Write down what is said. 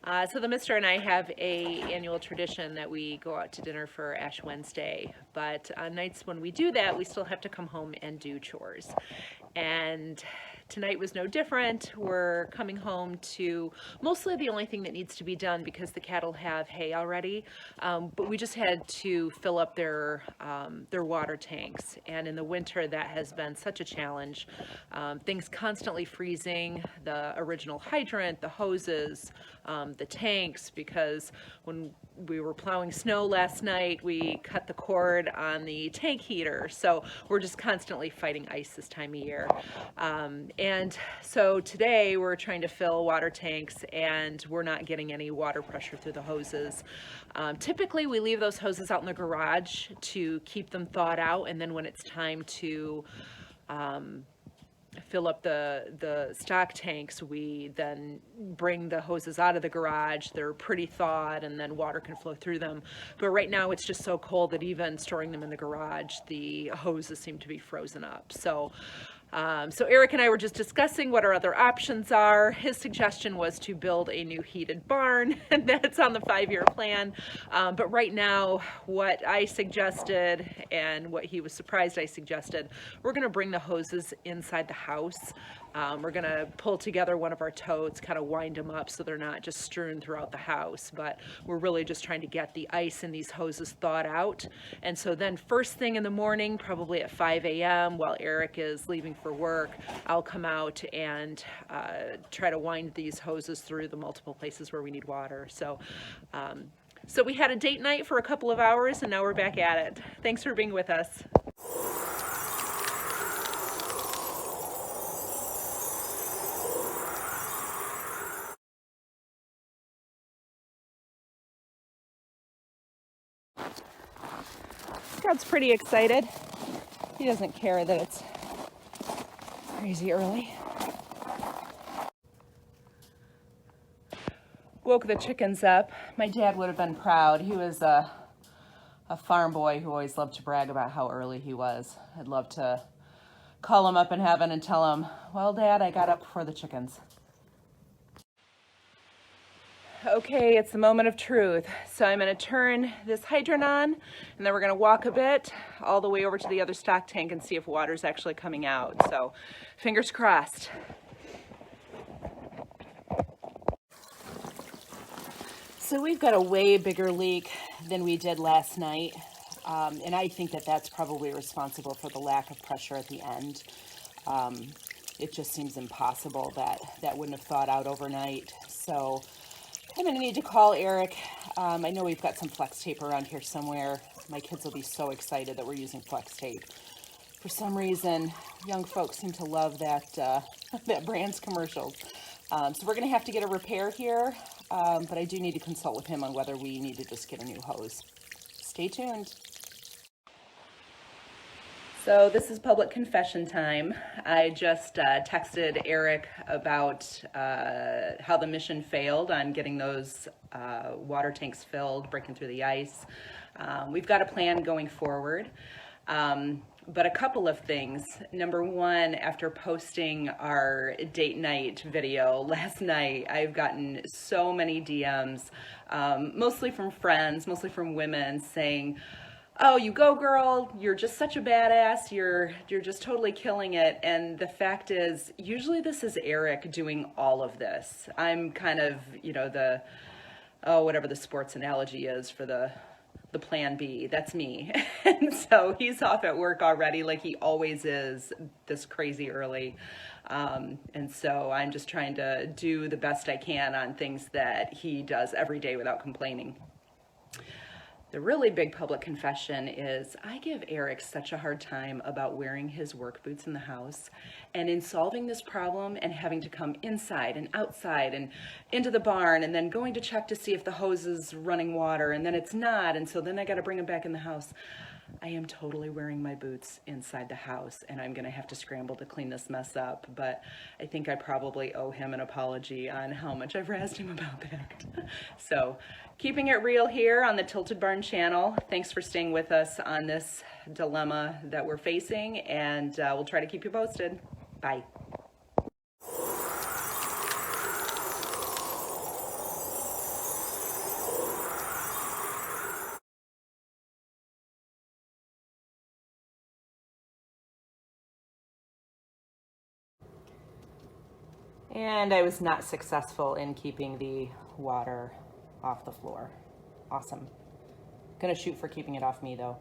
So the mister and I have a annual tradition that we go out to dinner for Ash Wednesday. But on nights when we do that, we still have to come home and do chores. And tonight was no different. We're coming home to mostly the only thing that needs to be done because the cattle have hay already. But we just had to fill up their water tanks. And in the winter, that has been such a challenge. Things constantly freezing, the original hydrant, the hoses, the tanks, because when we were plowing snow last night, we cut the cord on the tank heater. So we're just constantly fighting ice this time of year. And so today we're trying to fill water tanks and we're not getting any water pressure through the hoses. Typically we leave those hoses out in the garage to keep them thawed out, and then when it's time to fill up the stock tanks, we then bring the hoses out of the garage. They're pretty thawed and then water can flow through them. But right now it's just so cold that even storing them in the garage, the hoses seem to be frozen up. So Eric and I were just discussing what our other options are. His suggestion was to build a new heated barn, and that's on the 5-year plan. But right now, what I suggested and what he was surprised I suggested, we're gonna bring the hoses inside the house. We're gonna pull together one of our totes, kind of wind them up so they're not just strewn throughout the house, but we're really just trying to get the ice in these hoses thawed out. And so then first thing in the morning, probably at 5 a.m. while Eric is leaving for work, I'll come out and try to wind these hoses through the multiple places where we need water. So we had a date night for a couple of hours and now we're back at it. Thanks for being with us. Scott's pretty excited. He doesn't care that it's crazy early. Woke the chickens up. My dad would have been proud. He was a farm boy who always loved to brag about how early he was. I'd love to call him up in heaven and tell him, well, Dad, I got up before the chickens. Okay, it's the moment of truth. So I'm gonna turn this hydrant on and then we're gonna walk a bit all the way over to the other stock tank and see if water's actually coming out. So fingers crossed. So we've got a way bigger leak than we did last night. And I think that that's probably responsible for the lack of pressure at the end. It just seems impossible that that wouldn't have thawed out overnight. So I'm gonna need to call Eric. I know we've got some flex tape around here somewhere. My kids will be so excited that we're using flex tape. For some reason, young folks seem to love that, that brand's commercials. So we're gonna have to get a repair here, but I do need to consult with him on whether we need to just get a new hose. Stay tuned. So this is public confession time. I just texted Eric about how the mission failed on getting those water tanks filled, breaking through the ice. We've got a plan going forward, but a couple of things. Number one, after posting our date night video last night, I've gotten so many DMs, mostly from friends, mostly from women saying, oh, you go girl, you're just such a badass, you're just totally killing it. And the fact is, usually this is Eric doing all of this. I'm kind of, you know, the, whatever the sports analogy is for the plan B, that's me. And so he's off at work already, like he always is, this crazy early. And so I'm just trying to do the best I can on things that he does every day without complaining. The really big public confession is I give Eric such a hard time about wearing his work boots in the house. And in solving this problem and having to come inside and outside and into the barn and then going to check to see if the hose is running water and then it's not, and so then I got to bring them back in the house. I am totally wearing my boots inside the house and I'm gonna have to scramble to clean this mess up, but I think I probably owe him an apology on how much I've razzed him about that. So keeping it real here on the Tilted Barn channel. Thanks for staying with us on this dilemma that we're facing, and we'll try to keep you posted. Bye. And I was not successful in keeping the water off the floor. Awesome. Gonna shoot for keeping it off me though.